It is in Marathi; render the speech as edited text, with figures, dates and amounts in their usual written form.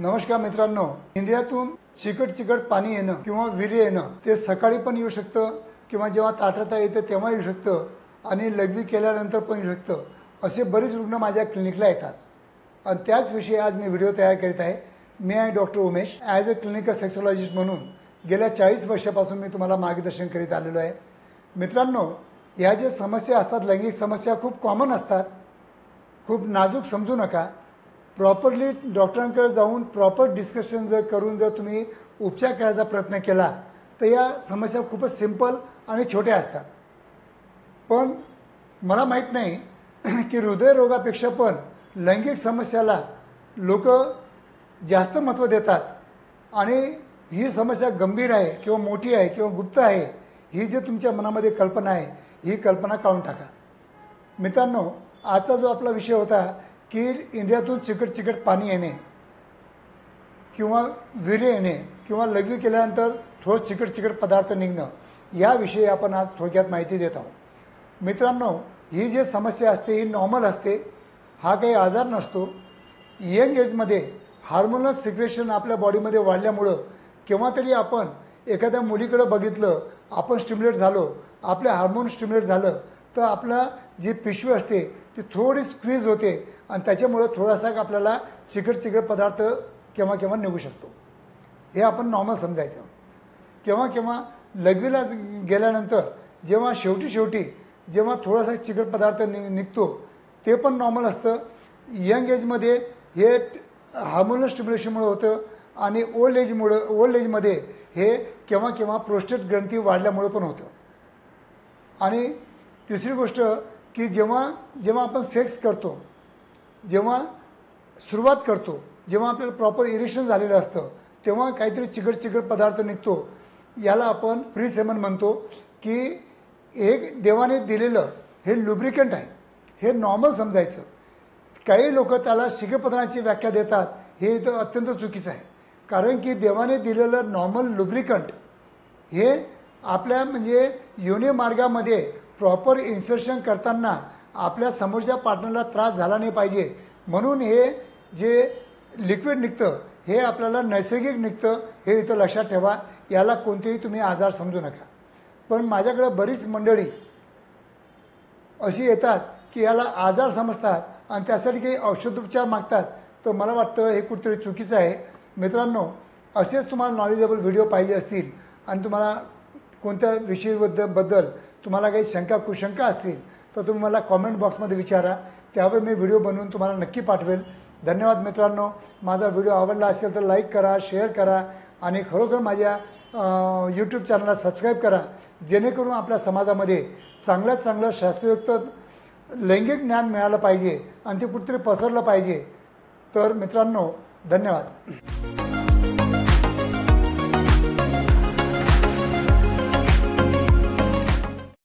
नमस्कार मित्रांनो, इंद्रियातून चिकट पाणी येणं किंवा वीर्य येणं ते सकाळी पण येऊ शकतं किंवा जेव्हा ताठरता येते तेव्हा येऊ शकतं आणि लघवी केल्यानंतर पण येऊ शकतं. असे बरेच रुग्ण माझ्या क्लिनिकला येतात आणि त्याच विषयी आज मी व्हिडिओ तयार करीत आहे. मी आहे doctor Umesh. As a clinical sexologist म्हणून गेल्या 40 वर्षापासून मी तुम्हाला मार्गदर्शन करीत आलेलो आहे. मित्रांनो, ह्या ज्या समस्या असतात, लैंगिक समस्या खूप कॉमन असतात. खूप नाजूक समजू नका. प्रॉपरली डॉक्टरांकडे जाऊन प्रॉपर डिस्कशन करून जर तुम्ही उपचार करायचा प्रयत्न केला तर या समस्या खूपच सिंपल आणि छोट्या असतात. पण मला माहीत नाही की हृदयरोगापेक्षा पण लैंगिक समस्याला लोक जास्त महत्त्व देतात आणि ही समस्या गंभीर आहे किंवा मोठी आहे किंवा गुप्त आहे, ही जी तुमच्या मनामध्ये कल्पना आहे ही कल्पना काढून टाका. मित्रांनो, आजचा जो आपला विषय होता की इंद्रियातून चिकट पाणी येणे किंवा वीर्य येणे किंवा लघवी केल्यानंतर थोडं चिकट पदार्थ निघणं, याविषयी आपण आज थोडक्यात माहिती देत आहोत. मित्रांनो, ही जी समस्या असते ही नॉर्मल असते. हा काही आजार नसतो. यंग एजमध्ये हार्मोनल सिक्रेशन आपल्या बॉडीमध्ये वाढल्यामुळं केव्हा तरी आपण एखाद्या मुलीकडे बघितलं, आपण स्टिम्युलेट झालो, आपले हार्मोन स्टिम्युलेट झालं तर आपला जी पिशवी असते ती थोडी स्क्वीज होते आणि त्याच्यामुळे थोडासा आपल्याला चिकट पदार्थ केव्हा निघू शकतो. हे आपण नॉर्मल समजायचं. केव्हा लघवीला गेल्यानंतर जेव्हा शेवटी जेव्हा थोडासा चिकट पदार्थ निघतो ते पण नॉर्मल असतं. यंग एजमध्ये हे हार्मोनल स्टिम्युलेशनमुळे होतं आणि ओल्ड एजमध्ये हे केव्हा प्रोस्टेट ग्रंथी वाढल्यामुळे पण होतं. आणि तिसरी गोष्ट की जेव्हा आपण सेक्स करतो, जेव्हा सुरुवात करतो, जेव्हा आपल्याला प्रॉपर इरेक्शन झालेलं असतं तेव्हा काहीतरी चिकट पदार्थ निघतो. याला आपण फ्री सेमन म्हणतो की एक देवाने दिलेलं हे लुब्रिकंट आहे. हे नॉर्मल समजायचं. काही लोक त्याला शिकेपदाची व्याख्या देतात, हे इथं अत्यंत चुकीचं आहे. कारण की देवाने दिलेलं नॉर्मल लुब्रिकंट हे आपल्या म्हणजे योनी मार्गामध्ये प्रॉपर इन्सर्शन करताना आपल्या समोरच्या पार्टनरला त्रास झाला नाही पाहिजे म्हणून हे जे लिक्विड निघतं हे आपल्याला नैसर्गिक निघतं. हे इथं लक्षात ठेवा. याला कोणतेही तुम्ही आजार समजू नका. पण माझ्याकडे बरीच मंडळी अशी येतात की याला आजार समजतात आणि त्यासाठी काही औषधोपचार मागतात. तर मला वाटतं हे कुठेतरी चुकीचं आहे. मित्रांनो, असेच तुम्हाला नॉलेजेबल व्हिडिओ पाहिजे असतील आणि तुम्हाला कोणत्या विषयाबद्दल तुम्हाला काही कुशंका असतील तर तुम्ही मला कॉमेंट बॉक्समध्ये विचारा. त्यावर मी व्हिडिओ बनवून तुम्हाला नक्की पाठवेल. धन्यवाद मित्रांनो. माझा व्हिडिओ आवडला असेल तर लाईक करा, शेअर करा आणि खरोखर माझ्या यूट्यूब चॅनलला सबस्क्राईब करा, जेणेकरून आपल्या समाजामध्ये चांगल्यात चांगलं शास्त्रयुक्त लैंगिक ज्ञान मिळालं पाहिजे आणि ते कुठेतरी पसरलं पाहिजे. तर मित्रांनो, धन्यवाद.